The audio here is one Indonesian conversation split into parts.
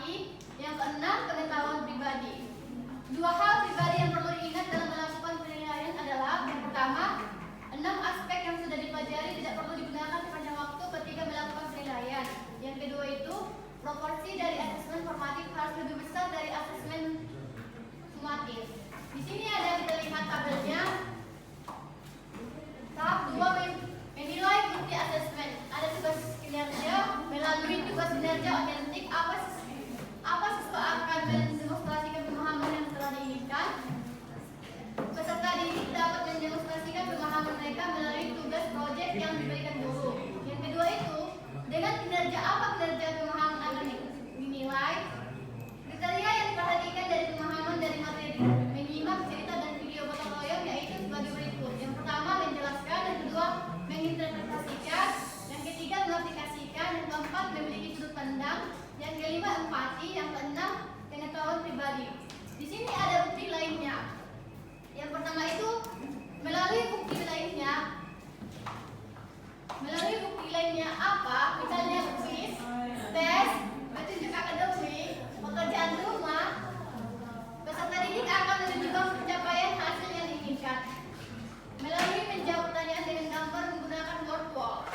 empati. Yang keenam, pengetahuan pribadi. Dua hal pribadi yang perlu diingat dalam melakukan penilaian adalah yang pertama, 6 aspek yang sudah dipelajari tidak perlu digunakan sepanjang waktu ketika melakukan penilaian. Yang kedua itu, proporsi dari asesmen formatif harus lebih besar dari asesmen sumatif. Di sini ada kita lihat tabelnya. Tahap 2 menilai bukti asesmen. Ada tugas kinerja, melalui tugas kinerja otentik apa siswa akan mendemonstrasikan pemahaman yang telah diinginkan. Peserta didik dapat mendemonstrasikan pemahaman mereka melalui tugas proyek yang diberikan guru. Yang kedua itu, dengan kinerja apa kinerja pemahaman akan dinilai. Kriteria yang diperhatikan dari pemahaman dari materi, menyimak cerita dan video gotong royong yaitu sebagai berikut. Yang pertama, menjelaskan. Yang kedua, menginterpretasikan. Yang ketiga, mengaplikasikan. Yang keempat, memiliki sudut pandang. Yang kelima, empati. Yang keenam, pengetahuan pribadi. Di sini ada bukti lainnya. Yang pertama itu, melalui bukti lainnya apa? Misalnya kuis, tes, petunjuk akademik, pekerjaan rumah. Peserta didik akan menunjukkan pencapaian hasil yang diinginkan melalui menjawab pertanyaan dengan gambar menggunakan word wall.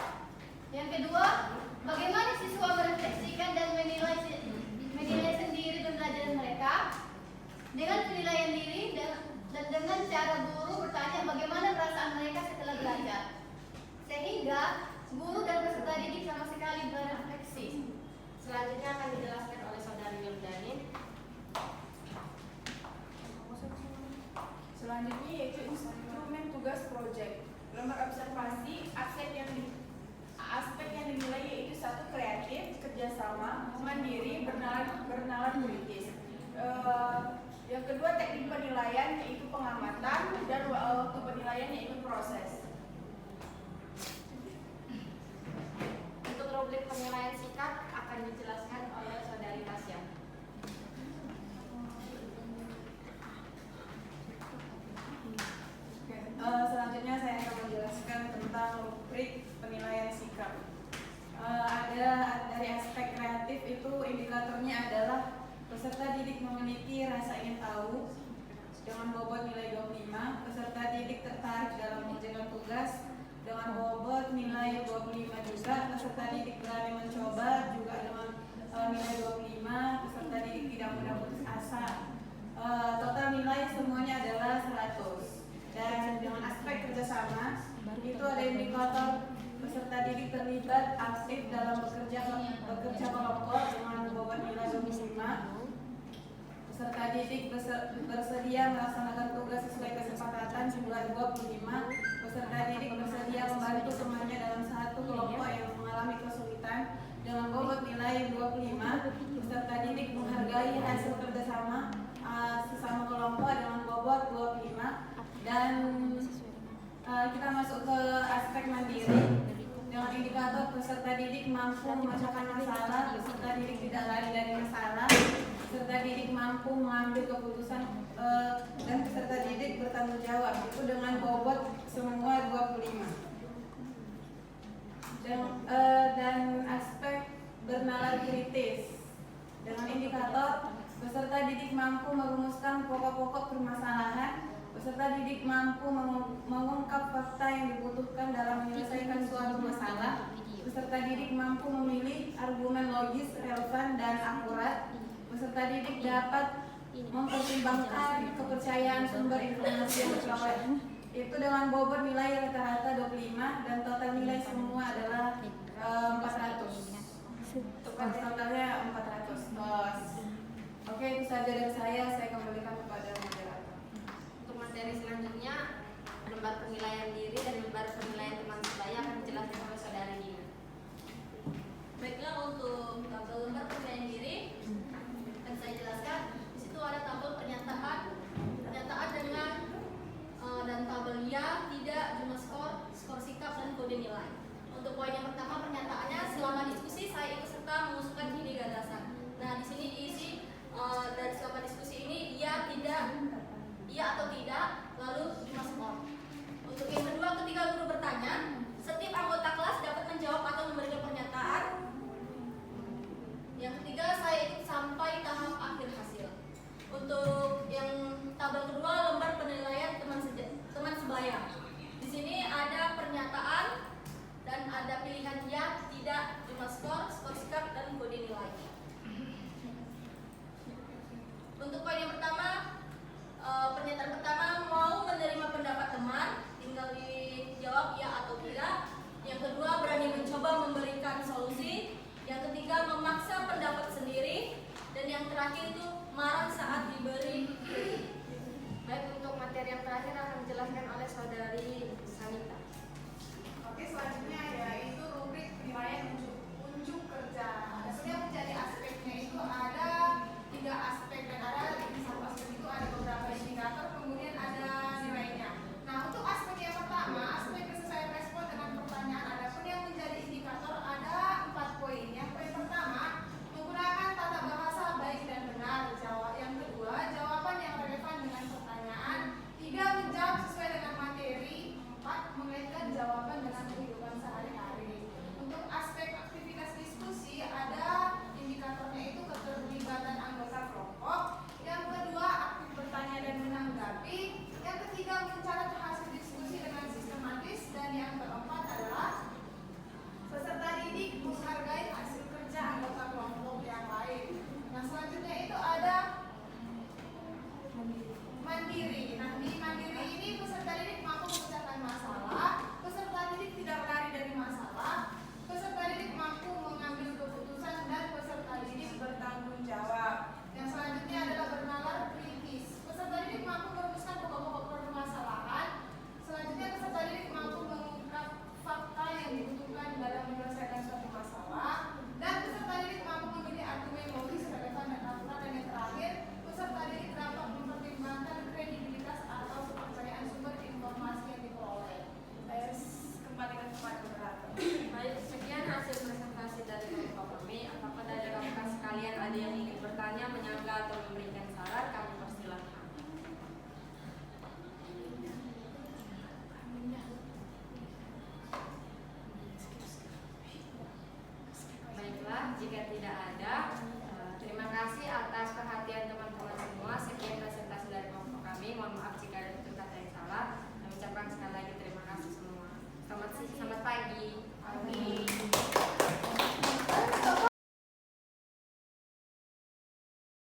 Yang kedua, bagaimana siswa merefleksikan dan menilai sendiri pembelajaran mereka dengan penilaian diri dan dengan cara guru bertanya bagaimana perasaan mereka setelah belajar, sehingga guru dan peserta didik sama sekali berefleksi. Selanjutnya akan dijelaskan oleh Saudari Yuldanin. Selanjutnya yaitu instrumen tugas proyek. Lembar observasi, aspek yang dinilai yaitu satu, kreatif, kerjasama, mandiri, bernalar kritis. Yang kedua, teknik penilaian yaitu pengamatan, dan waktu penilaian yaitu proses. Untuk rubrik penilaian sikap akan dijelaskan oleh Saudari Tasya. Selanjutnya saya akan menjelaskan tentang rubrik penilaian sikap. Ada dari aspek kreatif itu indikatornya adalah peserta didik memiliki rasa ingin tahu dengan bobot nilai 25, peserta didik tertarik dalam mengerjakan tugas dengan bobot nilai 25 juga, peserta didik berani mencoba juga dengan nilai 25, peserta didik tidak mudah putus asa. Total nilai semuanya adalah 100. Dan dengan aspek kerjasama itu ada indikator peserta didik terlibat aktif dalam bekerja kelompok dengan bobot nilai 25. Peserta didik bersedia melaksanakan tugas sesuai kesepakatan jumlah 25. Peserta didik bersedia membantu temannya dalam satu kelompok yang mengalami kesulitan dengan bobot nilai 25. Peserta didik menghargai hasil kerjasama sesama kelompok dengan bobot 25. Dan kita masuk ke aspek mandiri dengan indikator peserta didik mampu memecahkan masalah, peserta didik tidak lari dari masalah, peserta didik mampu mengambil keputusan dan peserta didik bertanggung jawab itu dengan bobot semua 25. Dan aspek bernalar kritis dengan indikator peserta didik mampu merumuskan pokok-pokok permasalahan, peserta didik mampu mengungkap fakta yang dibutuhkan dalam menyelesaikan suatu masalah, peserta didik mampu memilih argumen logis, relevan, dan akurat, peserta didik dapat mempertimbangkan kepercayaan sumber informasi yang diperoleh. Itu dengan bobot nilai rata-rata 25 dan total nilai semua adalah 400. Totalnya 400. Oke, itu saja dari saya kembalikan kepada moderator. Untuk materi selanjutnya, lembar penilaian diri dan lembar penilaian teman sebaya akan dijelaskan oleh Saudari Dina. Baiklah, untuk tabel lembar penilaian diri akan saya jelaskan. Di situ ada tabel pernyataan dengan dan tabel ya, tidak, jumlah skor sikap, dan kode nilai. Untuk poin yang pertama, pernyataannya selama diskusi saya ikut serta mengusulkan ide gagasan. Nah, di sini diisi dari selama diskusi ini iya, tidak, iya atau tidak, lalu jumlah skor. Untuk yang kedua, ketika guru bertanya, setiap anggota kelas dapat menjawab atau memberikan pernyataan. Yang ketiga, saya ikut sampai yang terakhir itu marah saat diberi kritik. Baik, untuk materi yang terakhir akan dijelaskan oleh saudari Sanita.